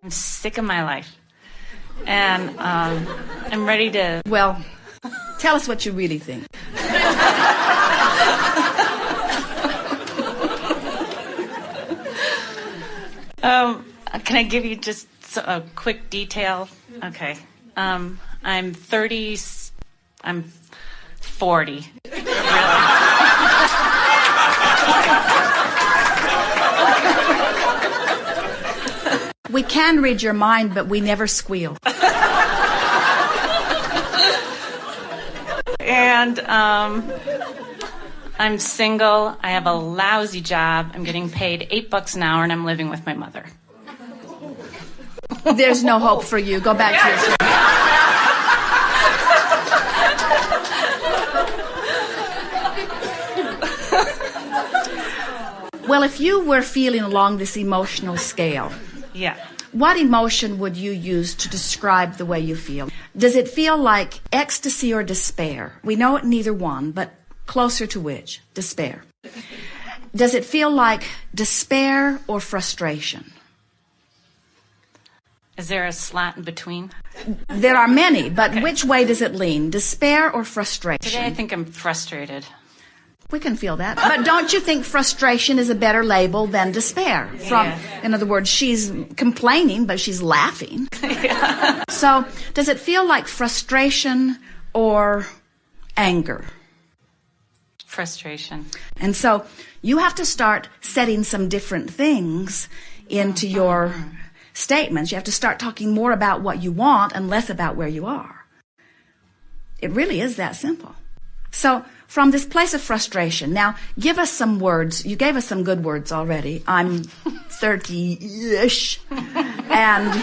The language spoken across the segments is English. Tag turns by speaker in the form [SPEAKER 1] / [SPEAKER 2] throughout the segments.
[SPEAKER 1] I'm sick of my life. And I'm ready to...
[SPEAKER 2] Well, tell us what you really think.
[SPEAKER 1] Can I give you just a quick detail? Okay. I'm 30... I'm 40.
[SPEAKER 2] We can read your mind, but we never squeal.
[SPEAKER 1] And I'm single. I have a lousy job. I'm getting paid $8 an hour, and I'm living with my mother.
[SPEAKER 2] There's no hope for you. Go back to your story. Well, if you were feeling along this emotional scale,
[SPEAKER 1] yeah,
[SPEAKER 2] what emotion would you use to describe the way you feel? Does it feel like ecstasy or despair? We know it neither one, but closer to which? Despair. Does it feel like despair or frustration?
[SPEAKER 1] Is there a slat in between?
[SPEAKER 2] There are many, but okay. Which way does it lean? Despair or frustration?
[SPEAKER 1] Today I think I'm frustrated.
[SPEAKER 2] We can feel that. But don't you think frustration is a better label than despair? In other words, she's complaining, but she's laughing. Yeah. So, does it feel like frustration or anger?
[SPEAKER 1] Frustration.
[SPEAKER 2] And so, you have to start setting some different things into your statements. You have to start talking more about what you want and less about where you are. It really is that simple. So, from this place of frustration, now give us some words. You gave us some good words already. I'm 30-ish and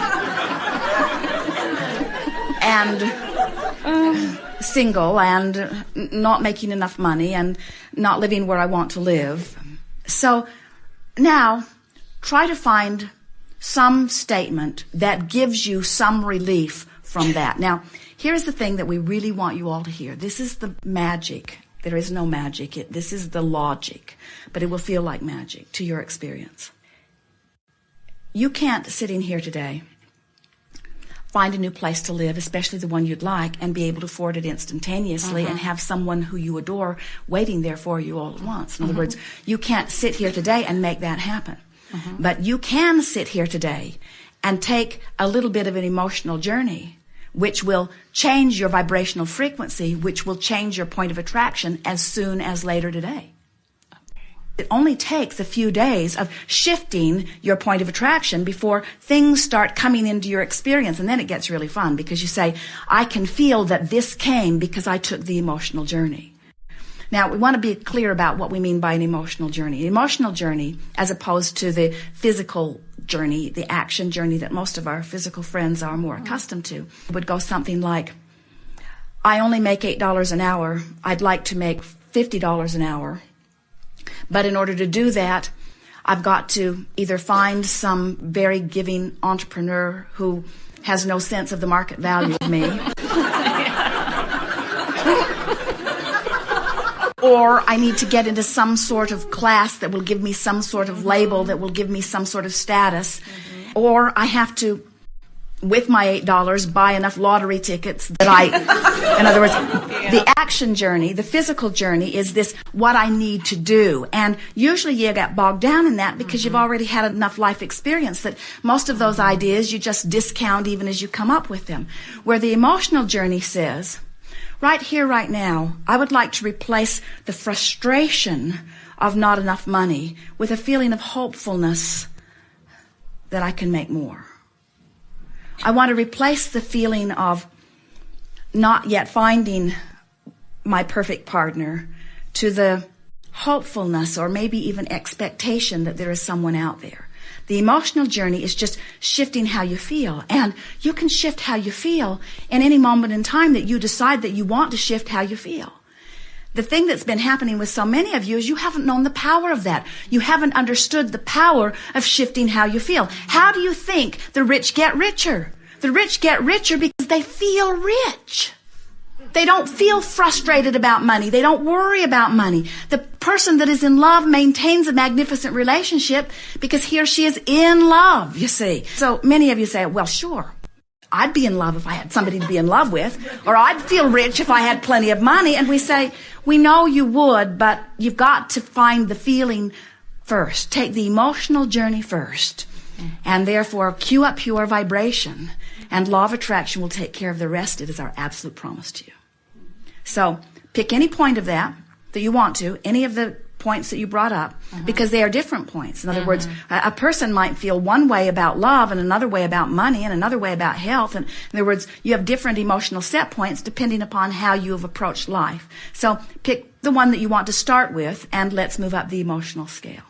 [SPEAKER 2] single and not making enough money and not living where I want to live. So now try to find some statement that gives you some relief from that. Now, here's the thing that we really want you all to hear. This is the magic. There is no magic. This is the logic, but it will feel like magic to your experience. You can't, sitting here today, find a new place to live, especially the one you'd like, and be able to afford it instantaneously and have someone who you adore waiting there for you all at once. In other words, you can't sit here today and make that happen. But you can sit here today and take a little bit of an emotional journey which will change your vibrational frequency, which will change your point of attraction as soon as later today. It only takes a few days of shifting your point of attraction before things start coming into your experience, and then it gets really fun because you say, I can feel that this came because I took the emotional journey. Now, we want to be clear about what we mean by an emotional journey. An emotional journey, as opposed to the physical journey, the action journey that most of our physical friends are more accustomed to, would go something like, I only make $8 an hour. I'd like to make $50 an hour. But in order to do that, I've got to either find some very giving entrepreneur who has no sense of the market value of me, or I need to get into some sort of class that will give me some sort of label, that will give me some sort of status, or I have to, with my $8, buy enough lottery tickets that in other words, the action journey, the physical journey is this, what I need to do. And usually you get bogged down in that because you've already had enough life experience that most of those ideas you just discount even as you come up with them. Where the emotional journey says, right here, right now, I would like to replace the frustration of not enough money with a feeling of hopefulness that I can make more. I want to replace the feeling of not yet finding my perfect partner to the hopefulness or maybe even expectation that there is someone out there. The emotional journey is just shifting how you feel. And you can shift how you feel in any moment in time that you decide that you want to shift how you feel. The thing that's been happening with so many of you is you haven't known the power of that. You haven't understood the power of shifting how you feel. How do you think the rich get richer? The rich get richer because they feel rich. They don't feel frustrated about money. They don't worry about money. The person that is in love maintains a magnificent relationship because he or she is in love, you see. So many of you say, well, sure, I'd be in love if I had somebody to be in love with, or I'd feel rich if I had plenty of money. And we say, we know you would, but you've got to find the feeling first. Take the emotional journey first. And therefore, cue up your vibration. And law of attraction will take care of the rest. It is our absolute promise to you. So pick any point of that you want to, any of the points that you brought up, because they are different points. In other words, a person might feel one way about love and another way about money and another way about health. And in other words, you have different emotional set points depending upon how you have approached life. So pick the one that you want to start with, and let's move up the emotional scale.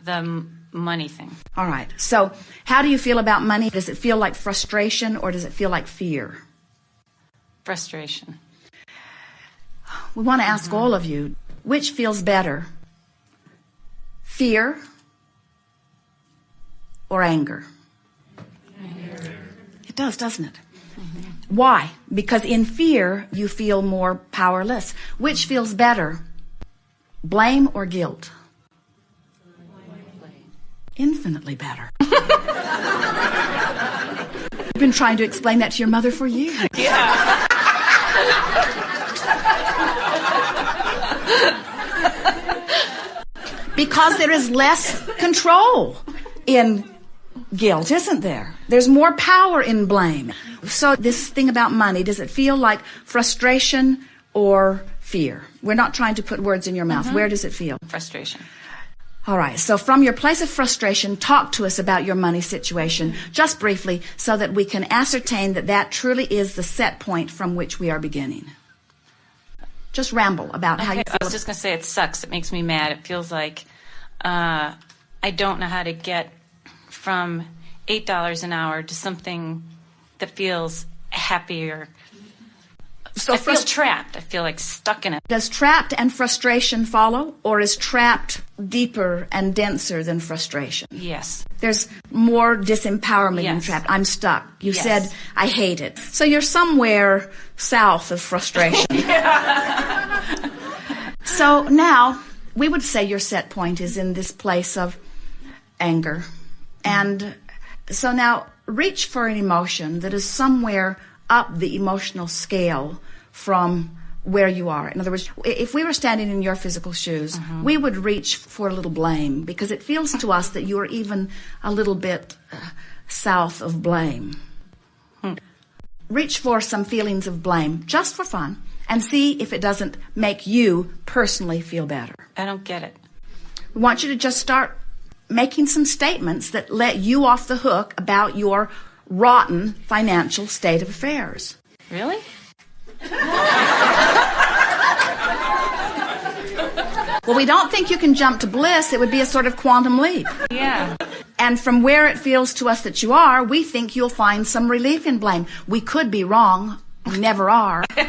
[SPEAKER 1] The money thing.
[SPEAKER 2] All right. So how do you feel about money? Does it feel like frustration or does it feel like fear?
[SPEAKER 1] Frustration.
[SPEAKER 2] We want to ask all of you, which feels better? Fear or anger? It does, doesn't it? Why? Because in fear, you feel more powerless. Which feels better? Blame or guilt? Infinitely better. You've been trying to explain that to your mother for years.
[SPEAKER 1] Yeah.
[SPEAKER 2] Because there is less control in guilt, isn't there? There's more power in blame. So this thing about money, does it feel like frustration or fear? We're not trying to put words in your mouth. Where does it feel?
[SPEAKER 1] Frustration.
[SPEAKER 2] All right, so from your place of frustration, talk to us about your money situation, just briefly, so that we can ascertain that that truly is the set point from which we are beginning. Just ramble about how you feel.
[SPEAKER 1] I was just going to say it sucks. It makes me mad. It feels like I don't know how to get from $8 an hour to something that feels happier. So I feel trapped. I feel like stuck in it.
[SPEAKER 2] Does trapped and frustration follow, or is trapped deeper and denser than frustration?
[SPEAKER 1] Yes.
[SPEAKER 2] There's more disempowerment in trapped. I'm stuck. You said, I hate it. So you're somewhere south of frustration. So now, we would say your set point is in this place of anger. And so now, reach for an emotion that is somewhere up the emotional scale from where you are. In other words, if we were standing in your physical shoes, we would reach for a little blame, because it feels to us that you are even a little bit south of blame. Reach for some feelings of blame, just for fun, and see if it doesn't make you personally feel better.
[SPEAKER 1] I don't get it.
[SPEAKER 2] We want you to just start making some statements that let you off the hook about your rotten financial state of affairs.
[SPEAKER 1] Really?
[SPEAKER 2] Well, we don't think you can jump to bliss. It would be a sort of quantum leap.
[SPEAKER 1] Yeah.
[SPEAKER 2] And from where it feels to us that you are, we think you'll find some relief in blame. We could be wrong. We never are. But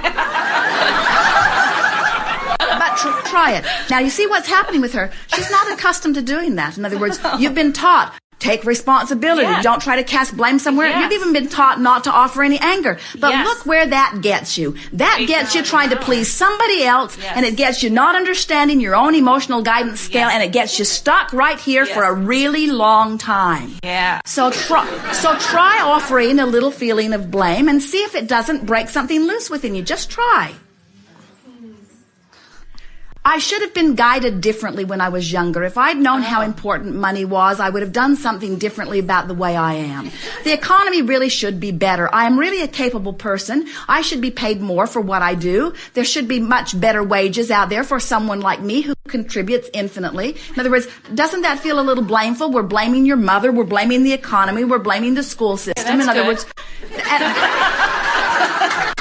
[SPEAKER 2] try it. Now, you see what's happening with her. She's not accustomed to doing that. In other words, you've been taught, take responsibility.
[SPEAKER 1] Yes.
[SPEAKER 2] Don't try to cast blame somewhere.
[SPEAKER 1] Yes.
[SPEAKER 2] You've even been taught not to offer any anger. But
[SPEAKER 1] Yes.
[SPEAKER 2] look where that gets you. That gets you trying to please somebody else,
[SPEAKER 1] Yes.
[SPEAKER 2] and it gets you not understanding your own emotional guidance scale,
[SPEAKER 1] Yes.
[SPEAKER 2] and it gets you stuck right here
[SPEAKER 1] Yes.
[SPEAKER 2] for a really long time.
[SPEAKER 1] Yeah.
[SPEAKER 2] So try offering a little feeling of blame and see if it doesn't break something loose within you. Just try. I should have been guided differently when I was younger. If I'd known how important money was, I would have done something differently about the way I am. The economy really should be better. I am really a capable person. I should be paid more for what I do. There should be much better wages out there for someone like me who contributes infinitely. In other words, doesn't that feel a little blameful? We're blaming your mother. We're blaming the economy. We're blaming the school system.
[SPEAKER 1] Yeah,
[SPEAKER 2] In other words,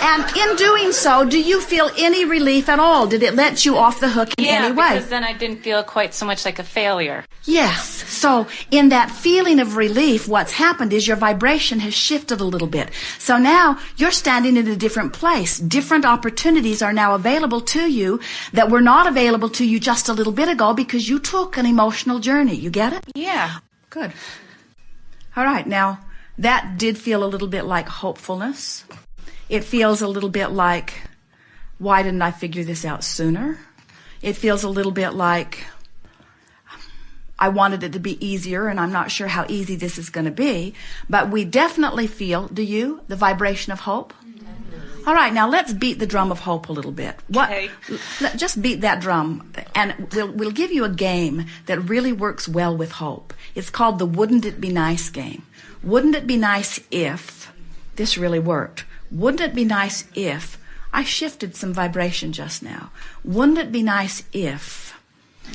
[SPEAKER 2] and in doing so, do you feel any relief at all? Did it let you off the hook in any way?
[SPEAKER 1] Because then I didn't feel quite so much like a failure.
[SPEAKER 2] Yes. So in that feeling of relief, what's happened is your vibration has shifted a little bit. So now you're standing in a different place. Different opportunities are now available to you that were not available to you just a little bit ago because you took an emotional journey. You get it?
[SPEAKER 1] Yeah.
[SPEAKER 2] Good. All right. Now, that did feel a little bit like hopefulness. It feels a little bit like why didn't I figure this out sooner? It feels a little bit like I wanted it to be easier, and I'm not sure how easy this is going to be. But we definitely feel, do you, the vibration of hope? All right, now let's beat the drum of hope a little bit.
[SPEAKER 1] Okay.
[SPEAKER 2] Just beat that drum, and we'll give you a game that really works well with hope. It's called the Wouldn't It Be Nice game. Wouldn't it be nice if this really worked? Wouldn't it be nice if I shifted some vibration just now? Wouldn't it be nice if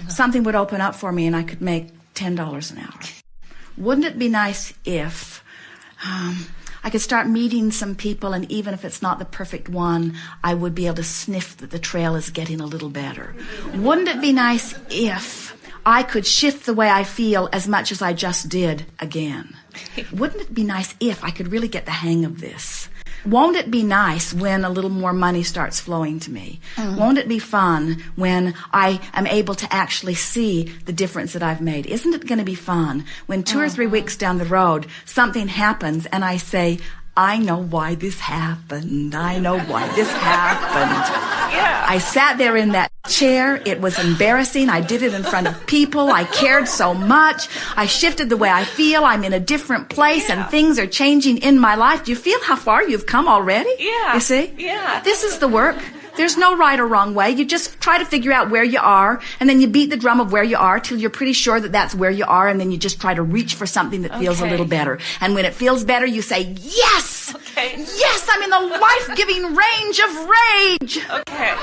[SPEAKER 2] something would open up for me and I could make $10 an hour? Wouldn't it be nice if I could start meeting some people, and even if it's not the perfect one, I would be able to sniff that the trail is getting a little better? Wouldn't it be nice if I could shift the way I feel as much as I just did again? Wouldn't it be nice if I could really get the hang of this? Won't it be nice when a little more money starts flowing to me? Won't it be fun when I am able to actually see the difference that I've made? Isn't it going to be fun when 2 or 3 weeks down the road something happens and I say, I know why this happened. I know why this happened.
[SPEAKER 1] Yeah.
[SPEAKER 2] I sat there in that chair. It was embarrassing. I did it in front of people. I cared so much. I shifted the way I feel. I'm in a different place, and things are changing in my life. Do you feel how far you've come already?
[SPEAKER 1] Yeah.
[SPEAKER 2] You see?
[SPEAKER 1] Yeah.
[SPEAKER 2] This is the work. There's no right or wrong way. You just try to figure out where you are, and then you beat the drum of where you are till you're pretty sure that that's where you are, and then you just try to reach for something that feels a little better. And when it feels better, you say, yes!
[SPEAKER 1] Okay.
[SPEAKER 2] Yes, I'm in the life-giving range of rage!
[SPEAKER 1] Okay.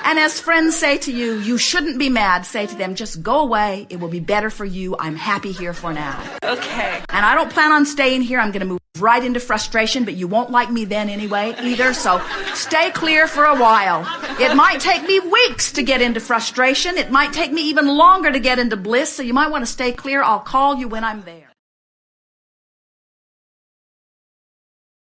[SPEAKER 2] And as friends say to you, you shouldn't be mad. Say to them, just go away. It will be better for you. I'm happy here for now.
[SPEAKER 1] Okay.
[SPEAKER 2] And I don't plan on staying here. I'm going to move right into frustration, but you won't like me then anyway either, so stay clear for a while. It might take me weeks to get into frustration. It might take me even longer to get into bliss, so you might want to stay clear. I'll call you when I'm there.